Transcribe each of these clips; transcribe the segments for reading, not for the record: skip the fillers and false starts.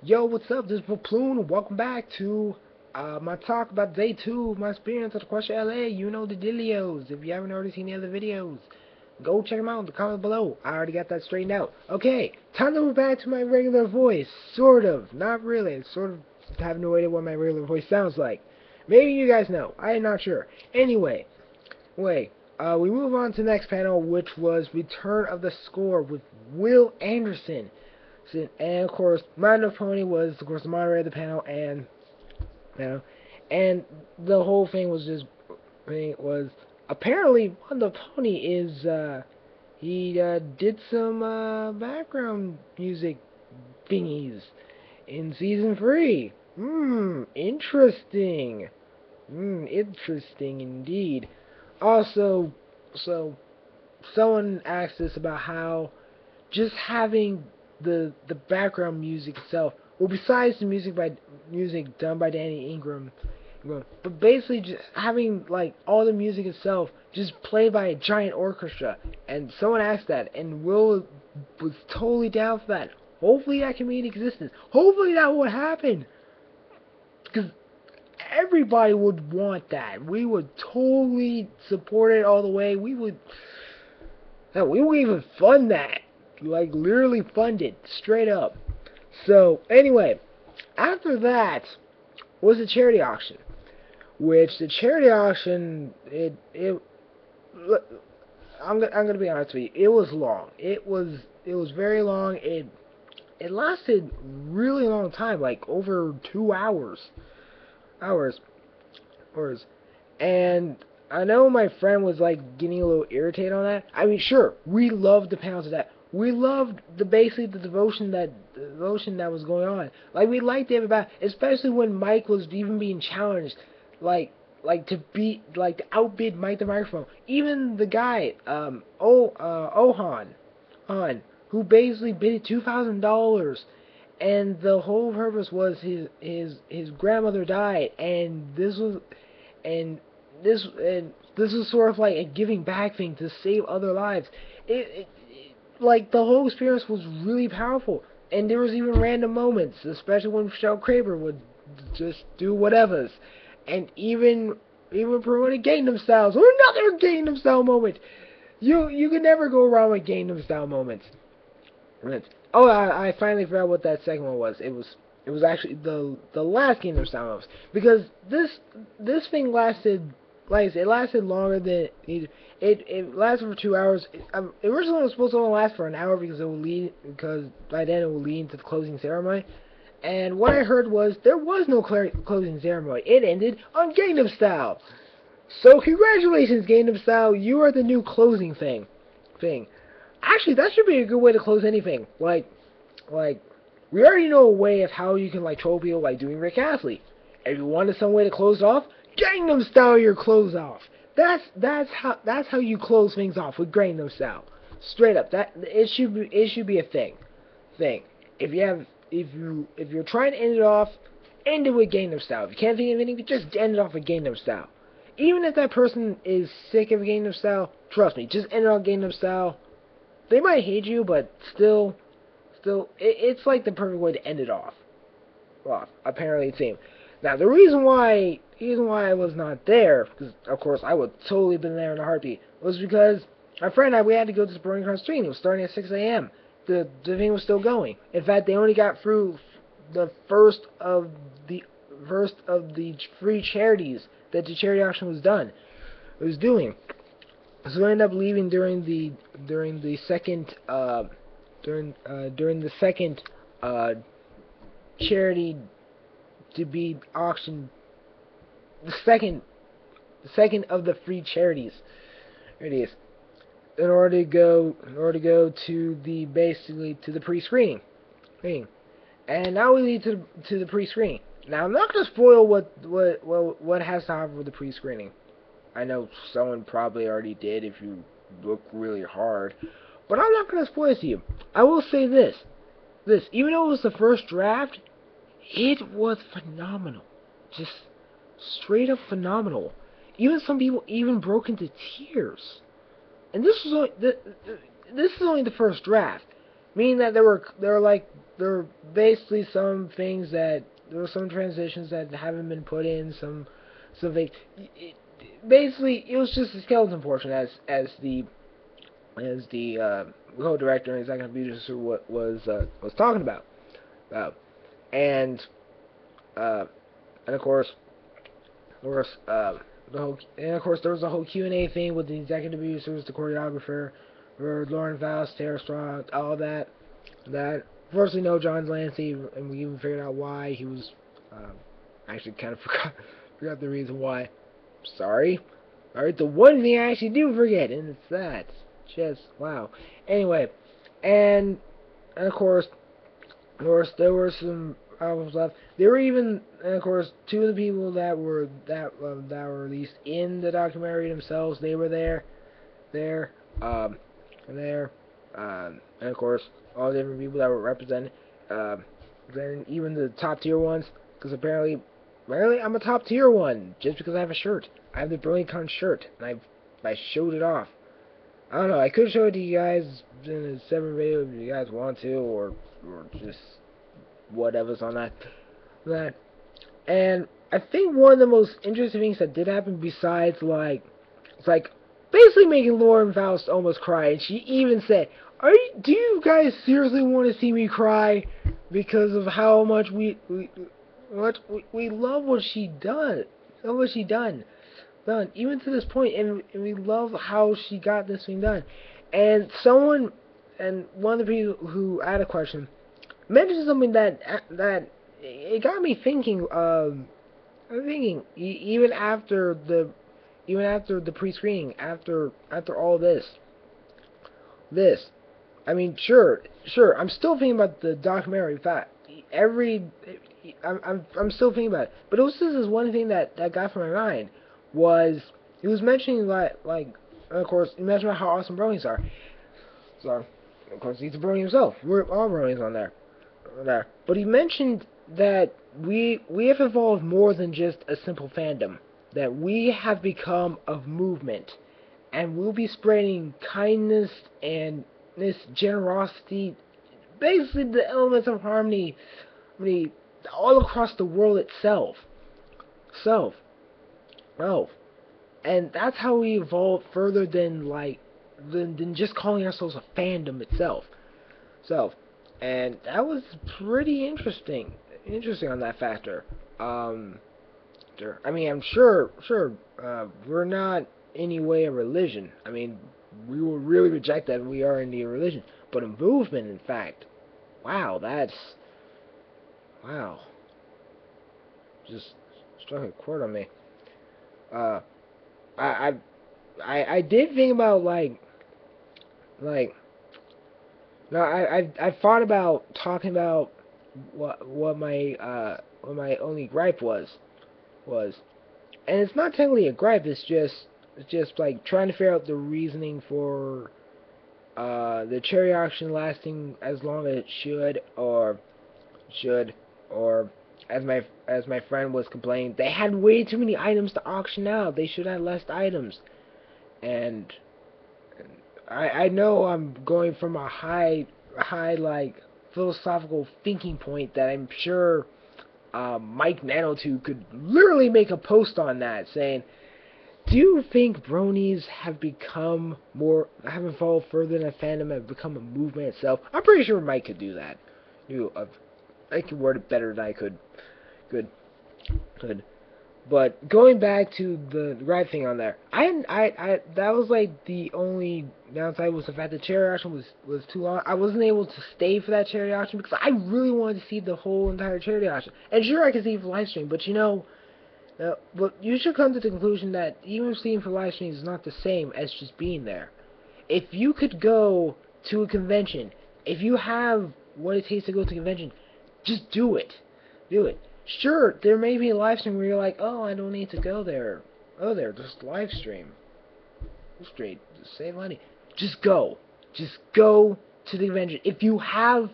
Yo, what's up? This is FPLOON. Welcome back to my talk about day 2 of my experience at EQLA. You know the dealios. If you haven't already seen the other videos, go check them out in the comments below. I already got that straightened out. Okay, time to move back to my regular voice. Sort of. Not really. Sort of have no idea what my regular voice sounds like. Maybe you guys know. I'm not sure. Anyway, we move on to the next panel, which was Return of the Score with Will Anderson. And of course, My Pony was of course the moderator of the panel, and and the whole thing was apparently My Pony is he did some background music thingies in season 3. Interesting. Interesting indeed. Also, so someone asked us about how just having the background music itself, well, besides the music done by Danny Ingram, but basically just having like all the music itself just played by a giant orchestra. And someone asked that, and Will was totally down for that. Hopefully that can be in existence. Hopefully that would happen, because everybody would want that. We would totally support it all the way. We would even fund that. Like, literally funded, straight up. So, anyway, after that was the charity auction. Which, the charity auction, I'm gonna be honest with you, it was long. It was very long. It lasted really long time, like over 2 hours. Hours. And I know my friend was like getting a little irritated on that. I mean, sure, we loved the pounds of that. We loved basically the devotion that was going on. Like, we liked everybody, especially when Mike was even being challenged, like to outbid Mike the Microphone. Even the guy, Han, who basically bid $2,000, and the whole purpose was his grandmother died, and this was sort of like a giving back thing to save other lives. Like, the whole experience was really powerful, and there was even random moments, especially when Michelle Kraber would just do whatevers, and even promoted Gangnam Style. So another Gangnam Style moment. You can never go wrong with Gangnam Style moments. Oh, I finally forgot what that second one was. It was actually the last Gangnam Style moments, because this thing lasted. Like I said, it lasted longer than it lasted for 2 hours. Originally, it was supposed to only last for an hour because by then it will lead into the closing ceremony. And what I heard was there was no closing ceremony. It ended on Gangnam Style. So congratulations, Gangnam Style. You are the new closing thing. Actually, that should be a good way to close anything. Like we already know a way of how you can like troll people by doing Rick Astley. If you wanted some way to close it off, Gangnam Style your close off. That's how you close things off, with Gangnam Style. Straight up, that it should be a thing. If you're trying to end it off, end it with Gangnam Style. If you can't think of anything, just end it off with Gangnam Style. Even if that person is sick of Gangnam Style, trust me, just end it on Gangnam Style. They might hate you, but still, it's like the perfect way to end it off. Well, apparently it seemed. Now, the reason why I was not there, because of course I would totally been there in a heartbeat, was because my friend and I, we had to go to the BronyCon stream. It was starting at 6 a.m. The thing was still going. In fact, they only got through the first of the free charities that the charity auction was doing. So I ended up leaving during the second charity to be auctioned, the second of the free charities. There it is. In order to go to the pre-screening thing. And now we lead to the pre-screening. Now, I'm not gonna spoil what has to happen with the pre-screening. I know someone probably already did if you look really hard, but I'm not gonna spoil it to you. I will say this, even though it was the first draft, it was phenomenal. Just straight up phenomenal. Even some people even broke into tears. And this is only the first draft. meaning that there were basically some things that there were some transitions that haven't been put in, some things. Basically, it was just the skeleton portion as the co-director and executive producer was talking about, and uh, and of course, of course there was a whole Q&A thing with the executive producers, the choreographer, Lauren Faust, Tara Strong, all that. Firstly, no John Lancey, and we even figured out why he was. Actually, kind of forgot the reason why. Sorry. Alright, the one thing I actually do forget, and it's that. Just wow. Anyway, and there were some albums left. There were even, and of course, two of the people that were released in the documentary themselves. They were there, um, there, and of course, all the different people that were represented. Then even the top tier ones, because apparently I'm a top tier one just because I have a shirt. I have the BronyCon shirt, and I showed it off. I don't know. I could show it to you guys in a separate video if you guys want to, or just whatever's on that. And I think one of the most interesting things that did happen, besides it's like basically making Lauren Faust almost cry, and she even said, do you guys seriously want to see me cry because of how much we love what she done, even to this point, and we love how she got this thing done. And one of the people who had a question mentioned something that it got me thinking. Even after the pre-screening, after all this, I mean, sure, I'm still thinking about the documentary. In fact, I'm still thinking about it. But it was just this one thing that got from my mind was he was mentioning of course, he mentioned about how awesome bronies are. So, of course, he's a brony himself. We're all bronies on there. But he mentioned that we have evolved more than just a simple fandom. That we have become a movement, and we'll be spreading kindness and this generosity, basically the elements of harmony, all across the world itself. Oh, and that's how we evolve further than just calling ourselves a fandom itself. So, and that was pretty interesting on that factor. I mean, I'm sure, we're not any way a religion. I mean, we will really reject that we are indeed a religion, but a movement, in fact. Wow, wow, just struck a chord on me. Uh, I, I did think about no, I thought about talking about what my only gripe was, and it's not technically a gripe. It's just like trying to figure out the reasoning for the cherry auction lasting as long as it should, or as my friend was complaining, they had way too many items to auction out. They should have less items, and I know I'm going from a high philosophical thinking point that I'm sure Mike Nanotube could literally make a post on that saying, do you think bronies have evolved further than a fandom, have become a movement itself? I'm pretty sure Mike could do that. I could word it better than I could. Good. But going back to the right thing on there, that was like the only downside was the fact that cherry auction was too long. I wasn't able to stay for that cherry auction because I really wanted to see the whole entire cherry auction. And sure, I could see it for live stream, but but you should come to the conclusion that even seeing for live stream is not the same as just being there. If you could go to a convention, if you have what it takes to go to a convention, just do it. Sure, there may be a live stream where you're like, oh, I don't need to go there. Just live stream. Straight, just save money. Just go to the convention. If you have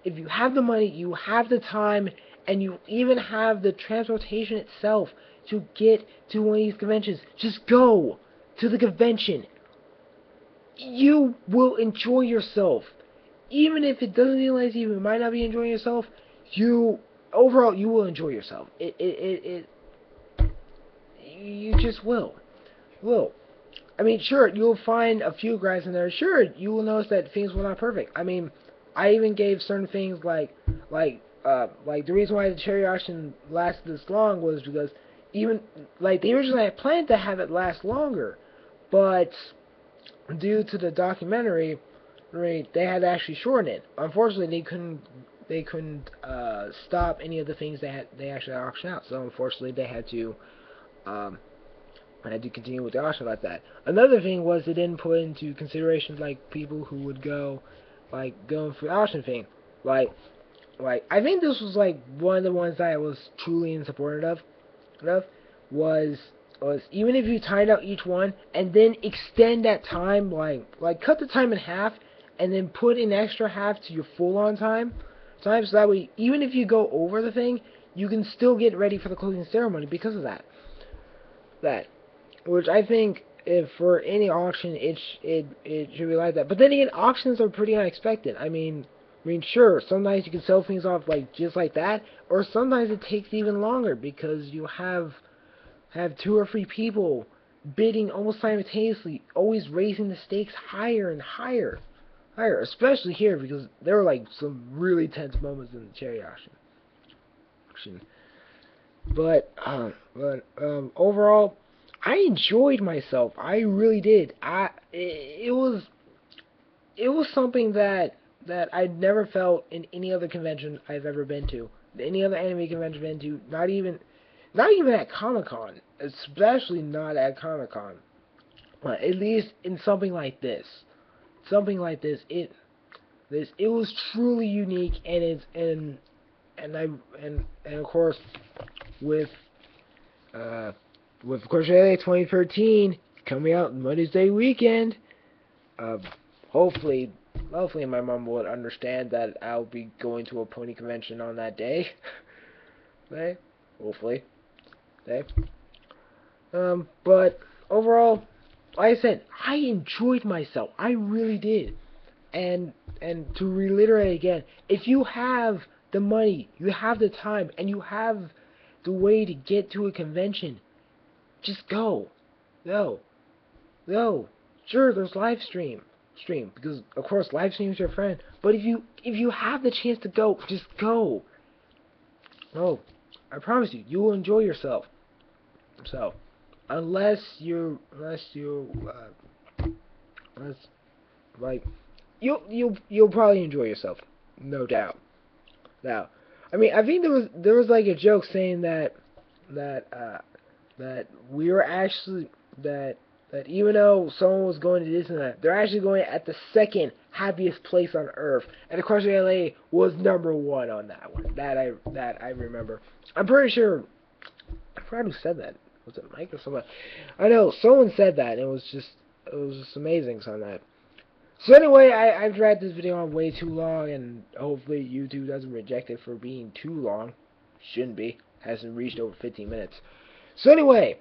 the money, you have the time, and you even have the transportation itself to get to one of these conventions, just go to the convention. You will enjoy yourself. even if it doesn't realize you might not be enjoying yourself, you overall you will enjoy yourself. You just will. I mean, sure, you'll find a few guys in there. Sure, you will notice that things were not perfect. I mean, I even gave certain things like the reason why the cherry auction lasted this long was because even like they originally had planned to have it last longer, but due to the documentary, right, they had to actually shorten it. Unfortunately, they couldn't stop any of the things they actually auctioned out. So unfortunately, they had to um, I had to continue with the auction like that. Another thing was they didn't put into consideration like people who would go going for the auction thing. Like I think this was like one of the ones that I was truly in support of was even if you timed out each one and then extend that time like cut the time in half and then put an extra half to your full on time so that way even if you go over the thing you can still get ready for the closing ceremony because of that which I think if for any auction it should be like that. But then again, auctions are pretty unexpected. I mean, sure, sometimes you can sell things off like just like that, or sometimes it takes even longer because you have two or three people bidding almost simultaneously, always raising the stakes higher and higher. Especially here because there were like some really tense moments in the cherry auction. But overall, I enjoyed myself. I really did. It was something that I'd never felt in any other convention I've ever been to. Any other anime convention I've been to, not even at Comic-Con, especially not at Comic-Con. At least in something like this. Something like this, it was truly unique and of course with with Crochet 2013 coming out Mother's Day weekend, uh, hopefully, my mom would understand that I'll be going to a pony convention on that day. Okay? Hopefully. Okay? But overall, like I said, I enjoyed myself. I really did. And to reiterate again, if you have the money, you have the time, and you have the way to get to a convention, just go. Go. Sure, there's stream because of course live stream is your friend. But if you have the chance to go, just go. Oh, I promise you, you will enjoy yourself. So, unless like you'll probably enjoy yourself, no doubt. Now, I mean, I think there was like a joke saying that we were actually that even though someone was going to Disneyland, they're actually going at the second happiest place on Earth, and of course LA was #1 on that one. That I remember. I'm pretty sure. I forgot who said that. Was it Mike or someone? I know someone said that. And it was just amazing on that. So anyway, I've dragged this video on way too long, and hopefully YouTube doesn't reject it for being too long. Shouldn't be. Hasn't reached over 15 minutes. So anyway,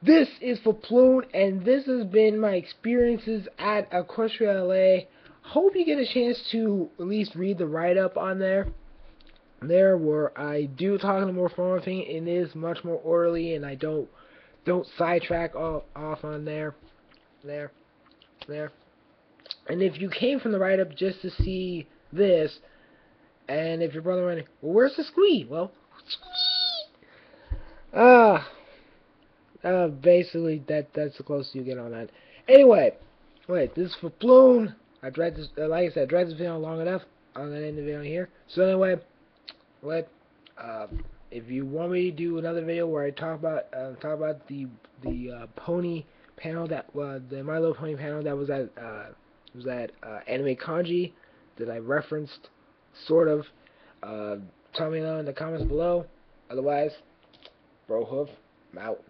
this is FPLOON, and this has been my experiences at Equestria LA. Hope you get a chance to at least read the write-up on there. Where I do talk in a more formal thing, it is much more orderly, and I don't sidetrack off on there. And if you came from the write-up just to see this, and if your brother went, well, where's the squee? Well, basically that's the closest you get on that. Anyway, wait, this is FPLOON. I dragged this, like I said, I dragged this video long enough. I'm gonna end the video here. So anyway, if you want me to do another video where I talk about the pony panel the My Little Pony panel that was at Anime Kanji that I referenced, sort of. Tell me down in the comments below. Otherwise, Bro Hoof, I'm out.